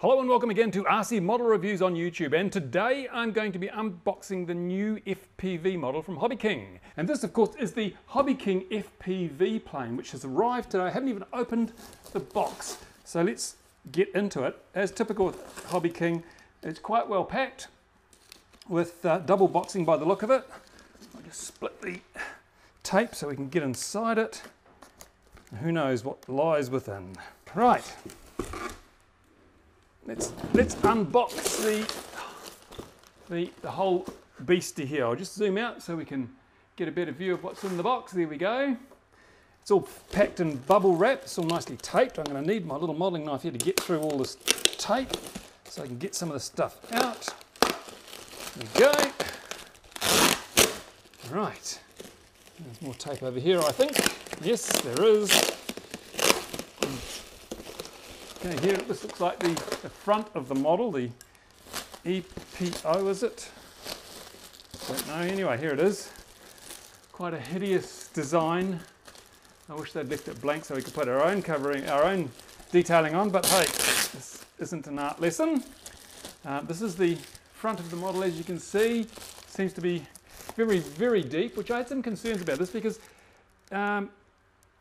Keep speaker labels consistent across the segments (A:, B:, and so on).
A: Hello and welcome again to RC Model Reviews on YouTube, and today I'm going to be unboxing the new FPV model from HobbyKing. And this of course is the HobbyKing FPV plane which has arrived today. I haven't even opened the box, so let's get into it. As typical with HobbyKing, it's quite well packed with double boxing by the look of it. I'll just split the tape so we can get inside it. Who knows what lies within. Right. Let's unbox the whole beastie here. I'll just zoom out so we can get a better view of what's in the box. There we go. It's all packed in bubble wrap. It's all nicely taped. I'm going to need my little modelling knife here to get through all this tape so I can get some of the stuff out. There we go. Right. There's more tape over here, I think. Yes, there is. Okay, here this looks like the front of the model, the EPO, is it? Don't know. Anyway, here it is. Quite a hideous design. I wish they'd left it blank so we could put our own covering, our own detailing on, but hey, this isn't an art lesson. This is the front of the model, as you can see. Seems to be very, very deep, which I had some concerns about this because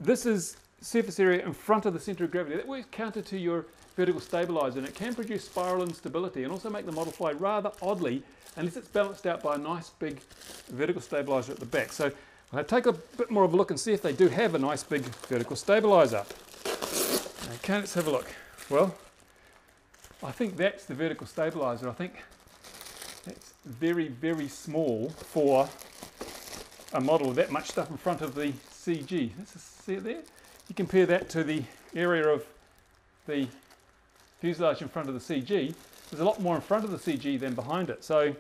A: this is surface area in front of the centre of gravity. That works counter to your vertical stabiliser, and it can produce spiral instability and also make the model fly rather oddly unless it's balanced out by a nice big vertical stabiliser at the back. So I'll take a bit more of a look and see if they do have a nice big vertical stabiliser. Okay, let's have a look. Well, I think that's the vertical stabiliser. I think that's very, very small for a model with that much stuff in front of the CG. Let's just see it there. You compare that to the area of the fuselage in front of the CG, there's a lot more in front of the CG than behind it. So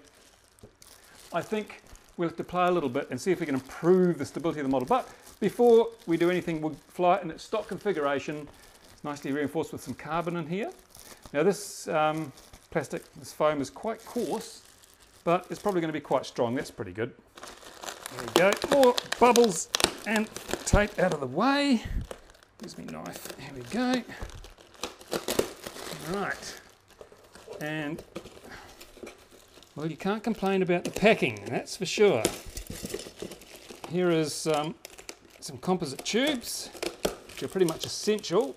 A: I think we'll have to play a little bit and see if we can improve the stability of the model. But before we do anything, we'll fly it in its stock configuration. It's nicely reinforced with some carbon in here. Now this plastic, this foam is quite coarse, but it's probably going to be quite strong. That's pretty good. There we go. More bubbles and tape out of the way. Here's my knife. Here we go. Right. And, well, you can't complain about the packing, that's for sure. Here is some composite tubes, which are pretty much essential,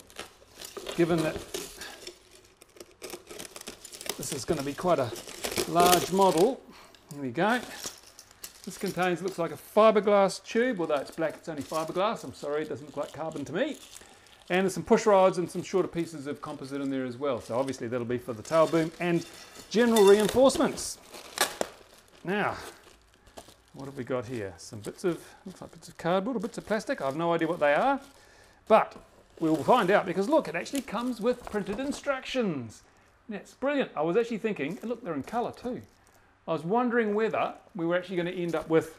A: given that this is going to be quite a large model. Here we go. This contains, looks like a fiberglass tube, although it's black, it's only fiberglass. I'm sorry, it doesn't look like carbon to me. And there's some push rods and some shorter pieces of composite in there as well. So obviously that'll be for the tail boom and general reinforcements. Now, what have we got here? Some bits of, looks like bits of cardboard or bits of plastic. I have no idea what they are, but we'll find out because look, it actually comes with printed instructions. That's brilliant. I was actually thinking, and look, they're in colour too. I was wondering whether we were actually going to end up with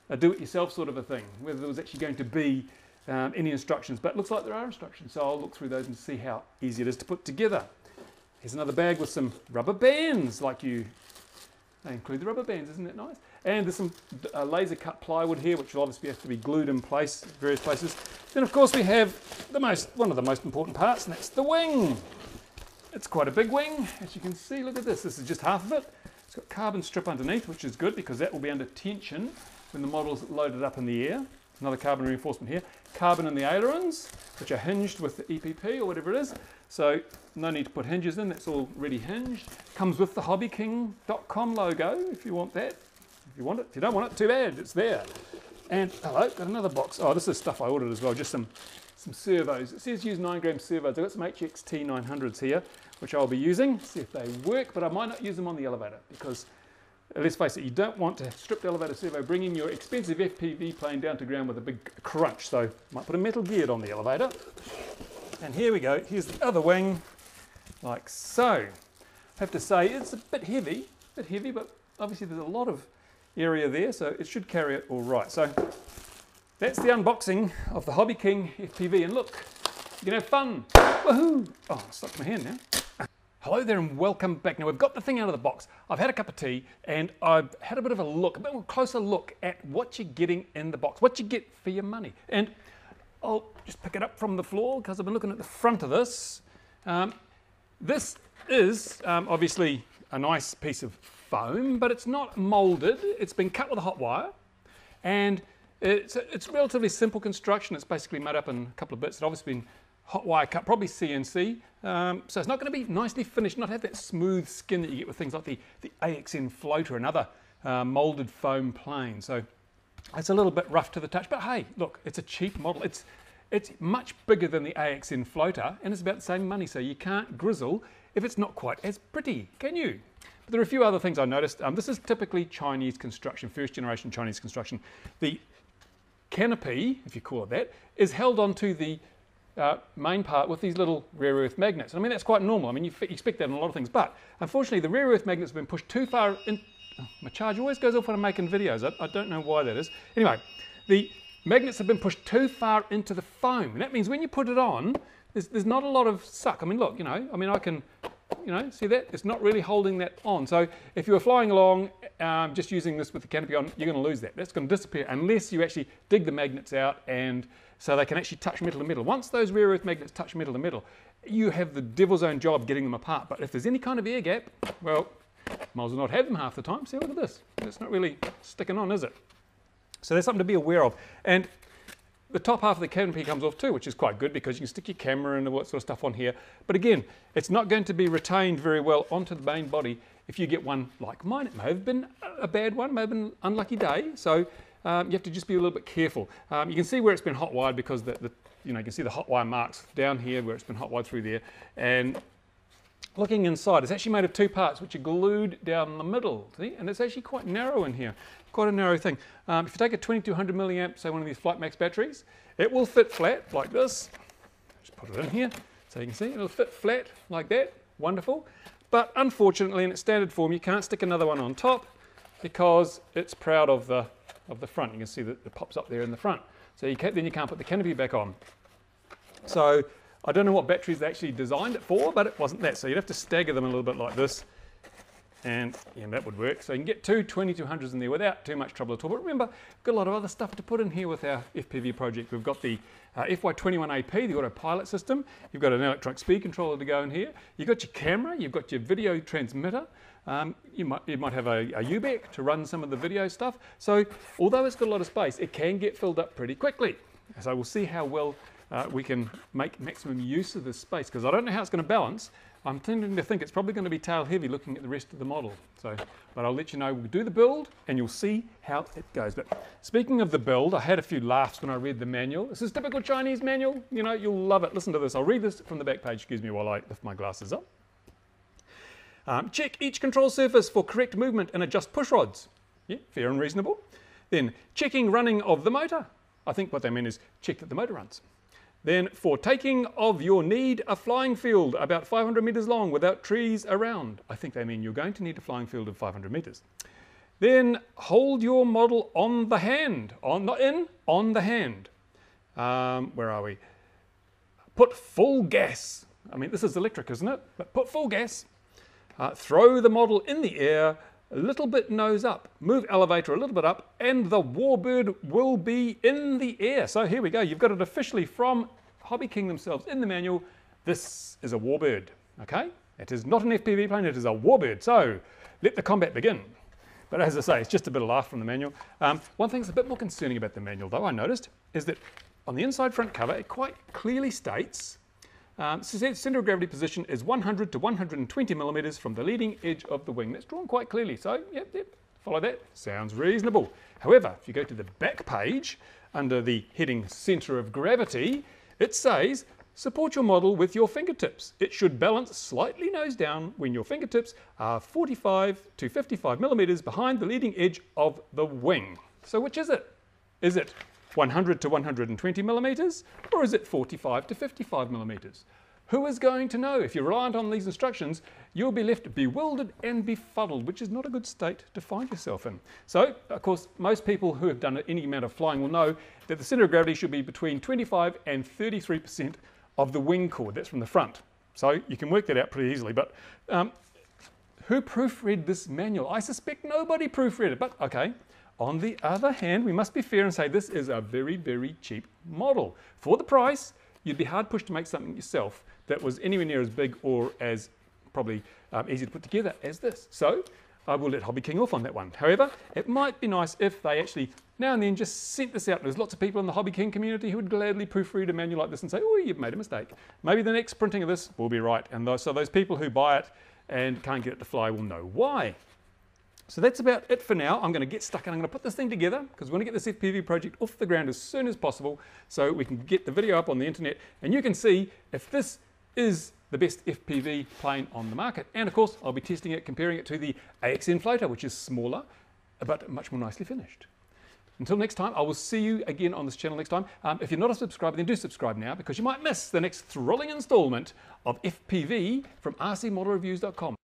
A: a do-it-yourself sort of a thing, whether there was actually going to be any instructions, but it looks like there are instructions, so I'll look through those and see how easy it is to put together. Here's another bag with some rubber bands, they include the rubber bands, isn't that nice? And there's some laser cut plywood here, which will obviously have to be glued in place, various places. Then of course we have one of the most important parts, and that's the wing. It's quite a big wing, as you can see. Look at this, this is just half of it. It's got carbon strip underneath, which is good because that will be under tension when the model's loaded up in the air. Another carbon reinforcement here. Carbon in the ailerons, which are hinged with the EPP or whatever it is. So no need to put hinges in, that's already hinged. Comes with the hobbyking.com logo if you want that. If you want it. If you don't want it, too bad, it's there. And hello, got another box. Oh, this is stuff I ordered as well, just some servos. It says use 9-gram servos. I've got some HXT 900s here, which I'll be using, see if they work, but I might not use them on the elevator because, let's face it, you don't want to strip the elevator servo, bringing your expensive FPV plane down to ground with a big crunch, so might put a metal gear on the elevator. And here we go, here's the other wing, like so. I have to say, it's a bit heavy, but obviously there's a lot of area there, so it should carry it all right. So that's the unboxing of the HobbyKing FPV, and look, you can have fun. Woohoo! Oh, I stuck my hand now. Hello there and welcome back. Now we've got the thing out of the box. I've had a cup of tea and I've had a bit more closer look at what you're getting in the box, what you get for your money. And I'll just pick it up from the floor because I've been looking at the front of this. This is obviously a nice piece of foam, but it's not molded. It's been cut with a hot wire, and it's relatively simple construction. It's basically made up in a couple of bits. It's obviously been hot wire cut, probably CNC, so it's not going to be nicely finished, not have that smooth skin that you get with things like the AXN Floater and other molded foam planes. So it's a little bit rough to the touch, but hey, look, it's a cheap model. It's much bigger than the AXN Floater, and it's about the same money, so you can't grizzle if it's not quite as pretty, can you? But there are a few other things I noticed. This is typically Chinese construction, first generation Chinese construction. The canopy, if you call it that, is held onto the main part with these little rare earth magnets. I mean, that's quite normal. I mean, you expect that in a lot of things, but unfortunately the rare earth magnets have been pushed too far in. Oh, my charge always goes off when I'm making videos. I don't know why that is. Anyway, the magnets have been pushed too far into the foam, and that means when you put it on, there's not a lot of suck. I mean, look, I can, see that? It's not really holding that on. So if you were flying along just using this with the canopy on, you're going to lose that. That's going to disappear unless you actually dig the magnets out, and so they can actually touch metal to metal. Once those rare earth magnets touch metal to metal, you have the devil's own job getting them apart. But if there's any kind of air gap, well, might as well not have them half the time. See, look at this. It's not really sticking on, is it? So there's something to be aware of. And the top half of the canopy comes off too, which is quite good because you can stick your camera and all that sort of stuff on here. But again, it's not going to be retained very well onto the main body if you get one like mine. It may have been a bad one, may have been an unlucky day. So you have to just be a little bit careful. You can see where it's been hot wired because you can see the hot wire marks down here where it's been hot wired through there. And looking inside, it's actually made of two parts which are glued down the middle, see? And it's actually quite narrow in here, quite a narrow thing. If you take a 2200 milliamp, say one of these Flight Max batteries, it will fit flat like this. Just put it in here so you can see, it'll fit flat like that, wonderful. But unfortunately in its standard form, you can't stick another one on top because it's proud of the front. You can see that it pops up there in the front. So then you can't put the canopy back on. So I don't know what batteries they actually designed it for, but it wasn't that. So you'd have to stagger them a little bit like this, and that would work. So you can get two 2200s in there without too much trouble at all. But remember, we've got a lot of other stuff to put in here with our FPV project. We've got the FY21AP, the autopilot system. You've got an electronic speed controller to go in here. You've got your camera. You've got your video transmitter. You might have a UBEC to run some of the video stuff. So although it's got a lot of space, it can get filled up pretty quickly. So we'll see how well we can make maximum use of this space, because I don't know how it's going to balance. I'm tending to think it's probably going to be tail heavy looking at the rest of the model. So, but I'll let you know. We'll do the build and you'll see how it goes. But speaking of the build, I had a few laughs when I read the manual. This is typical Chinese manual. You'll love it. Listen to this. I'll read this from the back page, excuse me, while I lift my glasses up. Check each control surface for correct movement and adjust push rods. Yeah, fair and reasonable. Then checking running of the motor. I think what they mean is check that the motor runs. Then for taking of your need a flying field about 500 meters long without trees around. I think they mean you're going to need a flying field of 500 meters. Then hold your model on the hand, not in, on the hand. Where are we? Put full gas. I mean, this is electric, isn't it? But put full gas. Throw the model in the air, a little bit nose up, move elevator a little bit up, and the warbird will be in the air. So here we go. You've got it officially from HobbyKing themselves in the manual. This is a warbird, okay? It is not an FPV plane, it is a warbird. So let the combat begin. But as I say, it's just a bit of laugh from the manual. One thing that's a bit more concerning about the manual, though, I noticed, is that on the inside front cover, it quite clearly states center of gravity position is 100 to 120 millimeters from the leading edge of the wing. That's drawn quite clearly, so yep, follow that. Sounds reasonable. However, if you go to the back page, under the heading center of gravity, it says, support your model with your fingertips. It should balance slightly nose down when your fingertips are 45 to 55 millimeters behind the leading edge of the wing. So which is it? Is it 100 to 120 millimeters, or is it 45 to 55 millimeters? Who is going to know? If you're reliant on these instructions, you'll be left bewildered and befuddled, which is not a good state to find yourself in. So, of course, most people who have done any amount of flying will know that the center of gravity should be between 25 and 33% of the wing chord. That's from the front. So you can work that out pretty easily. But who proofread this manual? I suspect nobody proofread it, but okay. On the other hand, we must be fair and say this is a very, very cheap model. For the price, you'd be hard pushed to make something yourself that was anywhere near as big or as probably easy to put together as this. So I will let HobbyKing off on that one. However, it might be nice if they actually now and then just sent this out. There's lots of people in the HobbyKing community who would gladly proofread a manual like this and say, oh, you've made a mistake. Maybe the next printing of this will be right. And so those people who buy it and can't get it to fly will know why. So that's about it for now. I'm going to get stuck and I'm going to put this thing together because we want to get this FPV project off the ground as soon as possible so we can get the video up on the internet and you can see if this is the best FPV plane on the market. And of course, I'll be testing it, comparing it to the AXN Floater, which is smaller, but much more nicely finished. Until next time, I will see you again on this channel next time. If you're not a subscriber, then do subscribe now because you might miss the next thrilling installment of FPV from RCModelReviews.com.